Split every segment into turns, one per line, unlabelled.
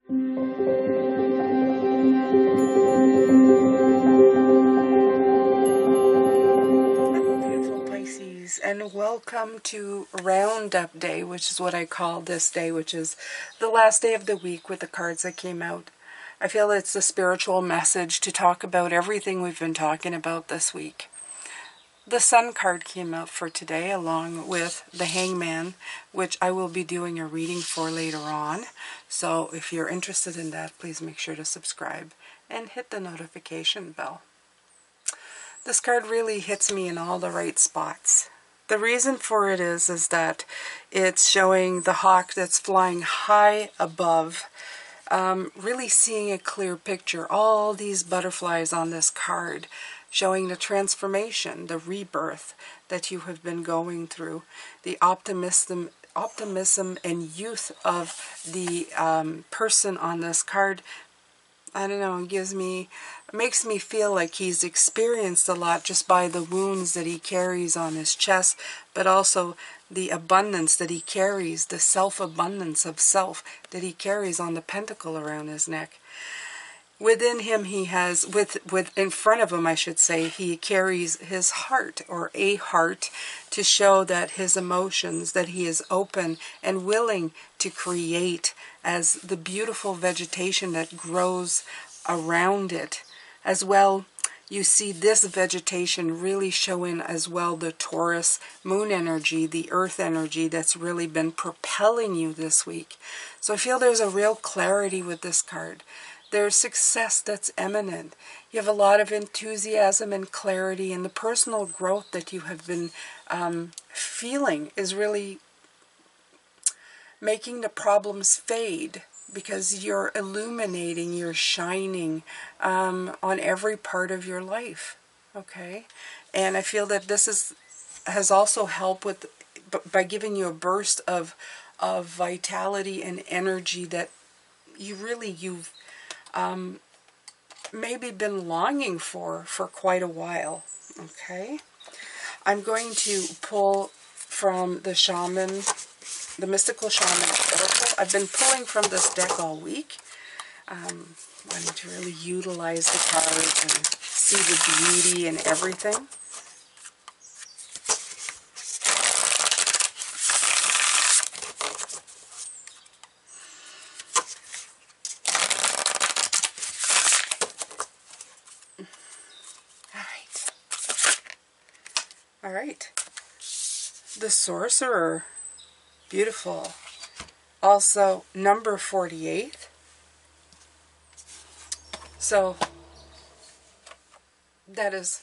Beautiful Pisces, and welcome to Roundup Day, which is what I call this day, which is the last day of the week with the cards that came out. I feel it's a spiritual message to talk about everything we've been talking about this week. The Sun card came out for today, along with the Hangman, which I will be doing a reading for later on. So if you're interested in that, please make sure to subscribe and hit the notification bell. This card really hits me in all the right spots. The reason for it is that it's showing the hawk that's flying high above, really seeing a clear picture. All these butterflies on this card showing the transformation, the rebirth that you have been going through, the optimism and youth of the person on this card. I don't know, it makes me feel like he's experienced a lot just by the wounds that he carries on his chest, but also the abundance that he carries, the self-abundance of self that he carries on the pentacle around his neck. Within him he has, in front of him I should say, he carries his heart, or a heart, to show that his emotions, that he is open and willing to create as the beautiful vegetation that grows around it. As well, you see this vegetation really showing as well the Taurus moon energy, the earth energy that's really been propelling you this week. So I feel there's a real clarity with this card. There's success that's imminent. You have a lot of enthusiasm and clarity, and the personal growth that you have been feeling is really making the problems fade, because you're illuminating, you're shining on every part of your life. Okay? And I feel that this has also helped with, by giving you a burst of vitality and energy that you've maybe been longing for quite a while. Okay? I'm going to pull from the shaman, the mystical shaman oracle. I've been pulling from this deck all week. Wanting to really utilize the cards and see the beauty and everything. All right. The Sorcerer. Beautiful. Also, number 48. So, that is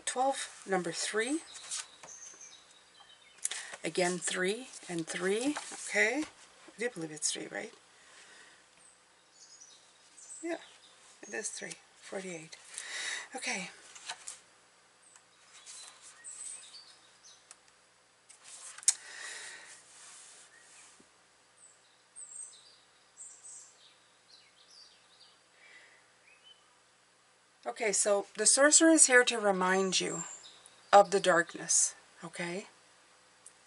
12, number 3. Again, 3 and 3. Okay. I do believe it's 3, right? Yeah, it is 3. 48. Okay. Okay, so the Sorcerer is here to remind you of the darkness, okay?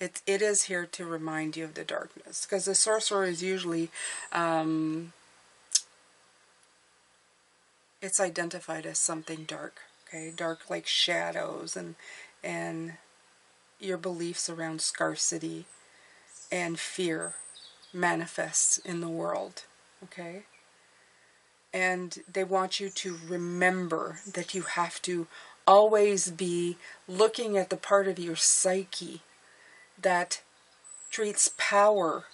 It is here to remind you of the darkness, because the Sorcerer is usually, it's identified as something dark, okay? Dark like shadows and your beliefs around scarcity and fear manifests in the world, okay? And they want you to remember that you have to always be looking at the part of your psyche that treats power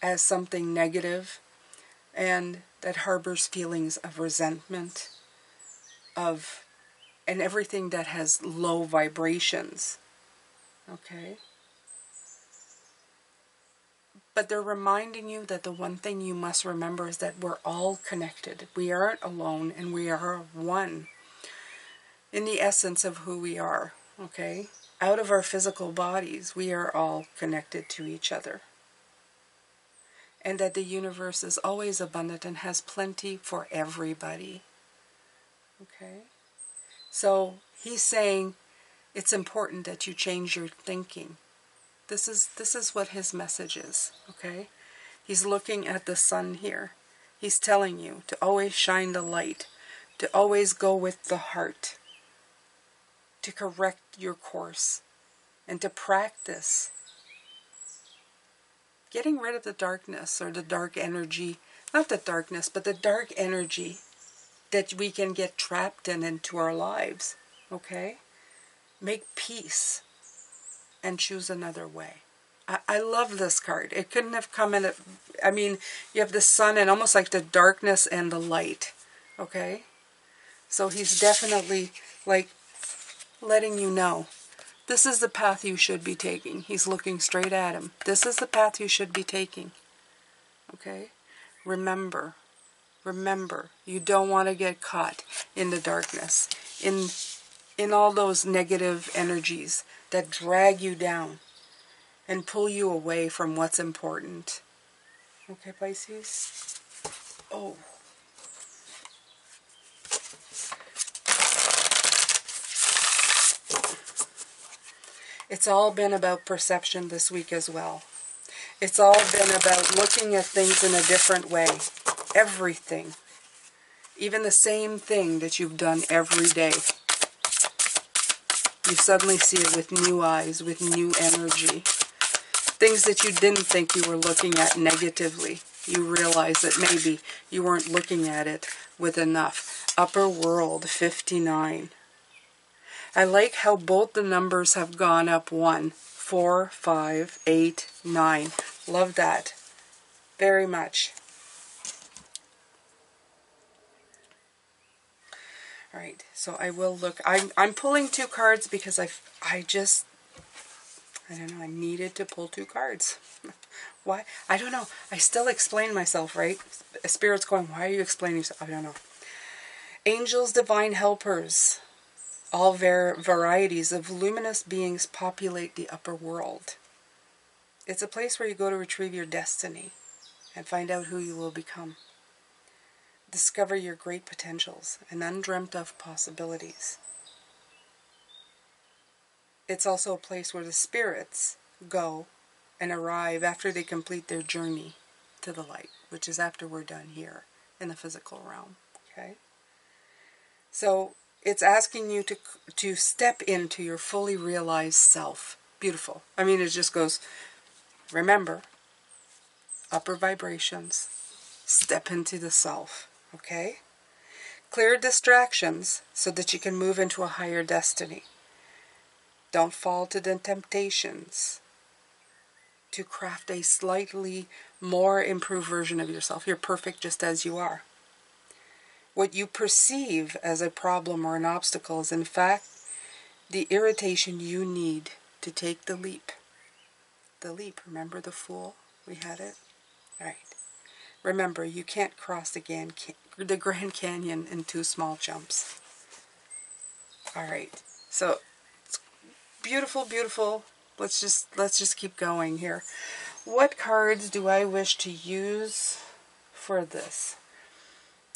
as something negative and that harbors feelings of resentment, and everything that has low vibrations. Okay? But they're reminding you that the one thing you must remember is that we're all connected. We aren't alone, and we are one in the essence of who we are, okay? Out of our physical bodies, we are all connected to each other. And that the universe is always abundant and has plenty for everybody. Okay? So he's saying it's important that you change your thinking. This is what his message is, okay? He's looking at the sun here. He's telling you to always shine the light, to always go with the heart, to correct your course, and to practice getting rid of the darkness or the dark energy. Not the darkness, but the dark energy that we can get trapped in into our lives. Okay? Make peace and choose another way. I love this card. It couldn't have come in I mean, you have the sun and almost like the darkness and the light. Okay? So he's definitely like letting you know this is the path you should be taking. He's looking straight at him. This is the path you should be taking. Okay? Remember, you don't want to get caught in the darkness, in all those negative energies that drag you down and pull you away from what's important. Okay, Pisces? Oh. It's all been about perception this week as well. It's all been about looking at things in a different way. Everything. Even the same thing that you've done every day. You suddenly see it with new eyes, with new energy. Things that you didn't think you were looking at negatively. You realize that maybe you weren't looking at it with enough. Upper World, 59. I like how both the numbers have gone up 1, 4, 5, 8, 9. Love that. Very much. All right, so I will look. I'm pulling 2 cards because I don't know, I needed to pull 2 cards. Why? I don't know. I still explain myself, right? Spirit's going, why are you explaining yourself? I don't know. Angels, divine helpers. All varieties of luminous beings populate the upper world. It's a place where you go to retrieve your destiny and find out who you will become. Discover your great potentials and undreamt of possibilities. It's also a place where the spirits go and arrive after they complete their journey to the light, which is after we're done here in the physical realm. Okay? So it's asking you to step into your fully realized self. Beautiful. I mean, it just goes, remember, upper vibrations, step into the self. Okay? Clear distractions so that you can move into a higher destiny. Don't fall to the temptations to craft a slightly more improved version of yourself. You're perfect just as you are. What you perceive as a problem or an obstacle is in fact the irritation you need to take the leap. The leap. Remember the Fool? We had it? All right. Remember, you can't cross the Grand Canyon in 2 small jumps. All right. So, it's beautiful, beautiful. Let's just keep going here. What cards do I wish to use for this?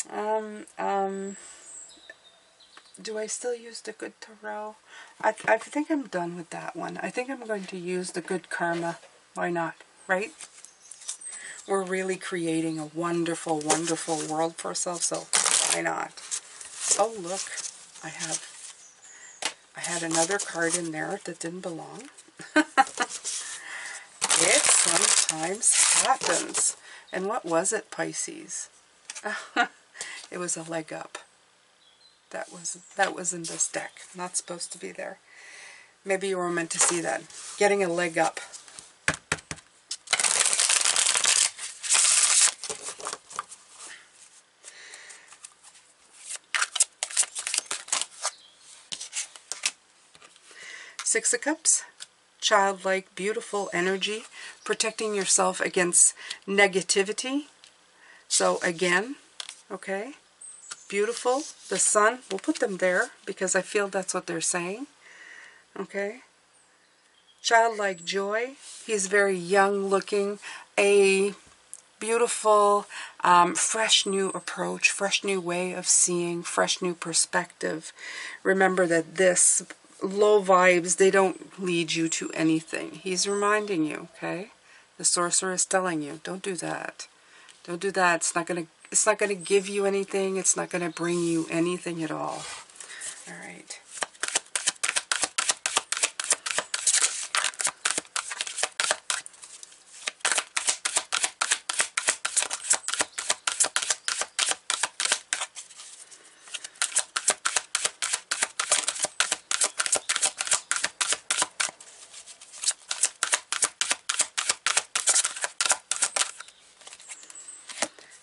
Do I still use the Good Tarot? I think I'm done with that one. I think I'm going to use the Good Karma. Why not? Right? We're really creating a wonderful, wonderful world for ourselves, so why not? Oh, look. I had another card in there that didn't belong. It sometimes happens. And what was it, Pisces? It was a leg up. That was in this deck. Not supposed to be there. Maybe you were meant to see that. Getting a leg up. Six of Cups. Childlike, beautiful energy. Protecting yourself against negativity. So again, okay, beautiful. The Sun, we'll put them there because I feel that's what they're saying. Okay. Childlike joy. He's very young looking. A beautiful, fresh new approach, fresh new way of seeing, fresh new perspective. Remember that this low vibes, they don't lead you to anything. He's reminding you, okay? The Sorcerer is telling you, don't do that. Don't do that. It's not going to give you anything. It's not going to bring you anything at all. All right.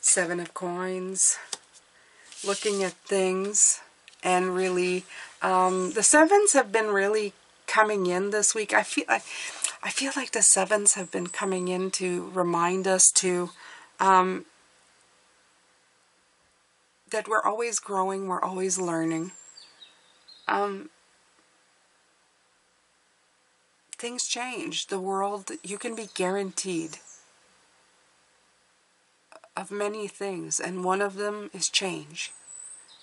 Seven of Coins, looking at things, and really, the sevens have been really coming in this week. I feel like the sevens have been coming in to remind us to that we're always growing, we're always learning. Things change. The world, you can be guaranteed of many things, and one of them is change.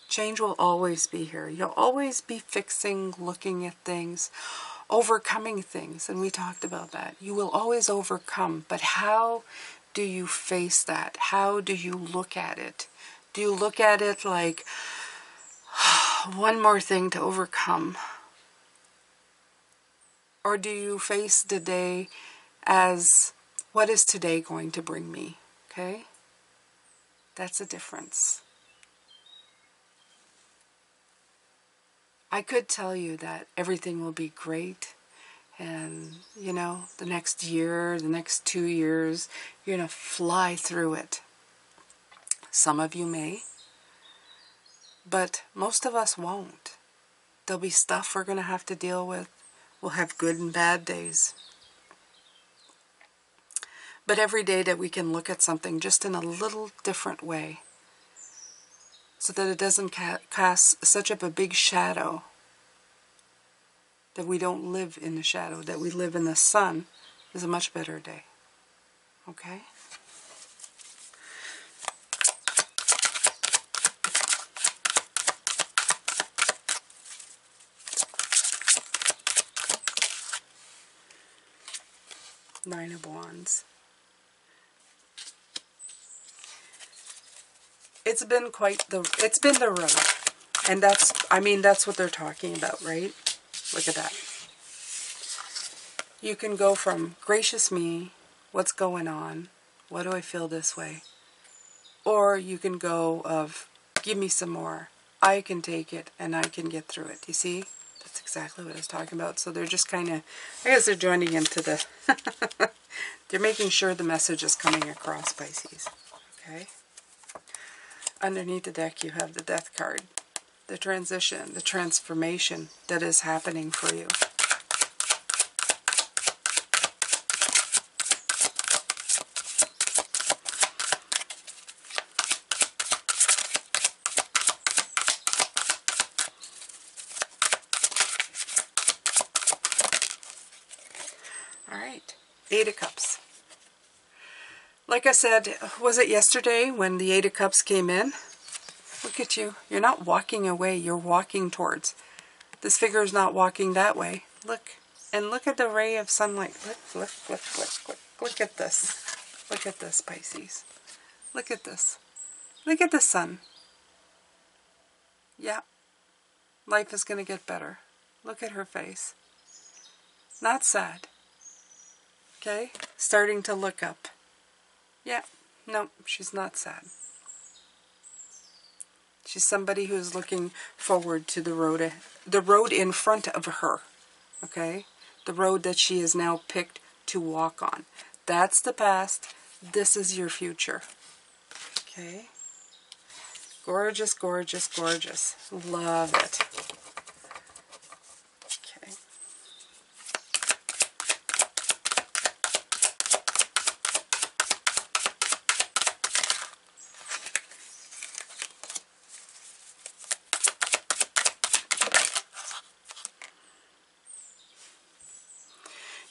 Change will always be here. You'll always be fixing, looking at things, overcoming things, and we talked about that. You will always overcome, but how do you face that? How do you look at it? Do you look at it like one more thing to overcome? Or do you face the day as, what is today going to bring me? Okay? That's a difference. I could tell you that everything will be great, and, you know, the next year, the next 2 years, you're going to fly through it. Some of you may, but most of us won't. There'll be stuff we're going to have to deal with. We'll have good and bad days. But every day that we can look at something just in a little different way, so that it doesn't cast such a big shadow, that we don't live in the shadow, that we live in the sun, is a much better day. Okay? Nine of Wands. It's been the road. And that's what they're talking about, right? Look at that. You can go from, gracious me, what's going on? Why do I feel this way? Or you can go of, give me some more. I can take it and I can get through it. You see? That's exactly what I was talking about. So they're just kind of, I guess they're joining into the, they're making sure the message is coming across, Pisces. Okay? Underneath the deck, you have the Death card. The transition, the transformation that is happening for you. All right, Eight of Cups. Like I said, was it yesterday when the Eight of Cups came in? Look at you. You're not walking away. You're walking towards. This figure is not walking that way. Look. And look at the ray of sunlight. Look. Look at this. Look at this, Pisces. Look at this. Look at the sun. Yeah. Life is going to get better. Look at her face. Not sad. Okay? Starting to look up. Yeah. No, she's not sad. She's somebody who's looking forward to the road in front of her, okay? The road that she has now picked to walk on. That's the past. This is your future, okay? Gorgeous, gorgeous, gorgeous. Love it. Okay.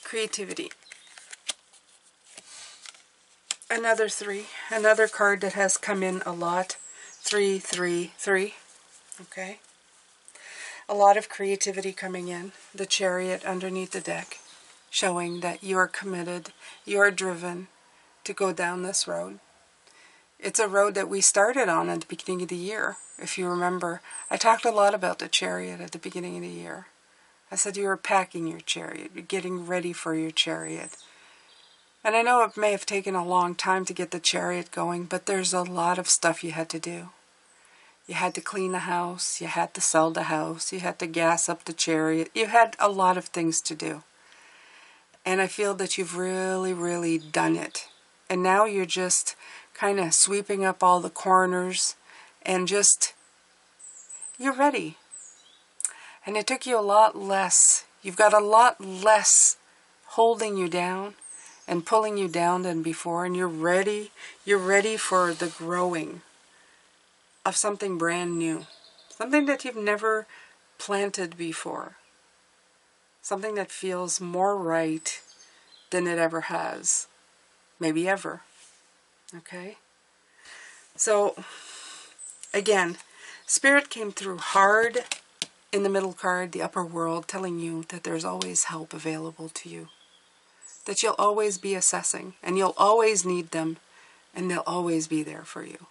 Creativity. Another 3. Another card that has come in a lot. 3, 3, 3. Okay. A lot of creativity coming in. The Chariot underneath the deck, showing that you are committed, you are driven to go down this road. It's a road that we started on at the beginning of the year. If you remember, I talked a lot about the chariot at the beginning of the year. I said you were packing your chariot, you're getting ready for your chariot. And I know it may have taken a long time to get the chariot going, but there's a lot of stuff you had to do. You had to clean the house, you had to sell the house, you had to gas up the chariot. You had a lot of things to do. And I feel that you've really, really done it. And now you're just kind of sweeping up all the corners and just, you're ready. And it took you a lot less. You've got a lot less holding you down and pulling you down than before. And you're ready for the growing of something brand new. Something that you've never planted before. Something that feels more right than it ever has. Maybe ever. Okay? So, again, Spirit came through hard in the middle card, the upper world, telling you that there's always help available to you. That you'll always be assessing, and you'll always need them, and they'll always be there for you.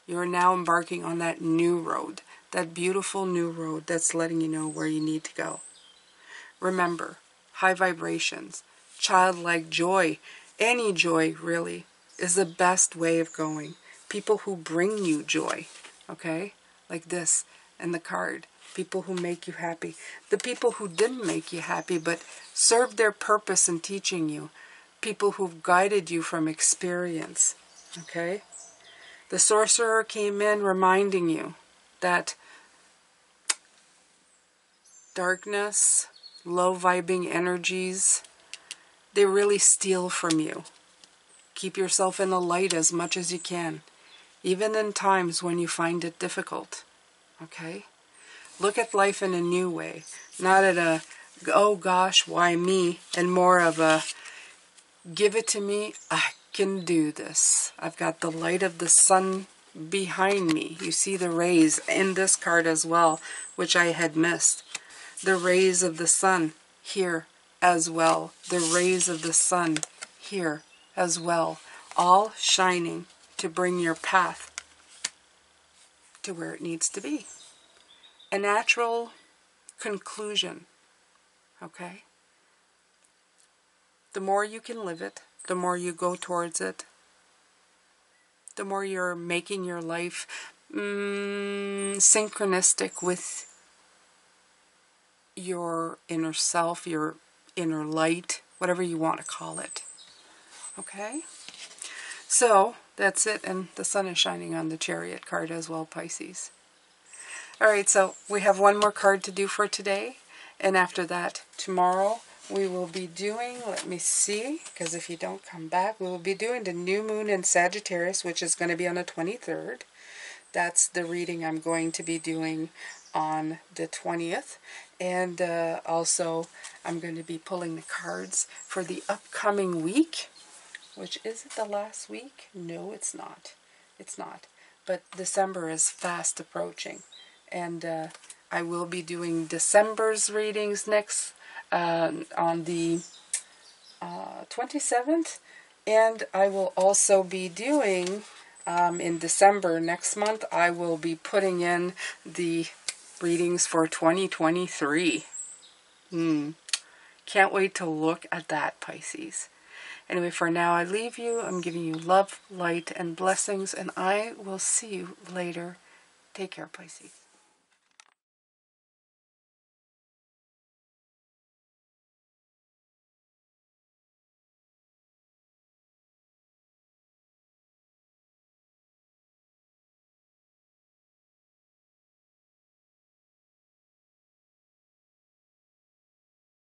You're now embarking on that new road, that beautiful new road that's letting you know where you need to go. Remember, high vibrations, childlike joy, any joy really, is the best way of going. People who bring you joy, okay? Like this and the card. People who make you happy. The people who didn't make you happy but served their purpose in teaching you. People who've guided you from experience, okay? The sorcerer came in reminding you that darkness, low-vibing energies, they really steal from you. Keep yourself in the light as much as you can, even in times when you find it difficult. Okay? Look at life in a new way. Not at a, oh gosh, why me? And more of a, give it to me, I can do this. I've got the light of the sun behind me. You see the rays in this card as well, which I had missed. The rays of the sun here as well. The rays of the sun here as well, all shining to bring your path to where it needs to be. A natural conclusion, okay? The more you can live it, the more you go towards it, the more you're making your life synchronistic with your inner self, your inner light, whatever you want to call it. Okay? So, that's it, and the sun is shining on the Chariot card as well, Pisces. Alright, so we have one more card to do for today, and after that, tomorrow, we will be doing, let me see, because if you don't come back, we will be doing the new moon in Sagittarius, which is going to be on the 23rd. That's the reading I'm going to be doing on the 20th. And also, I'm going to be pulling the cards for the upcoming week. Which, is it the last week? No, it's not. It's not. But December is fast approaching. And I will be doing December's readings next on the 27th. And I will also be doing, in December next month, I will be putting in the readings for 2023. Can't wait to look at that, Pisces. Anyway, for now, I leave you. I'm giving you love, light, and blessings, and I will see you later. Take care, Pisces.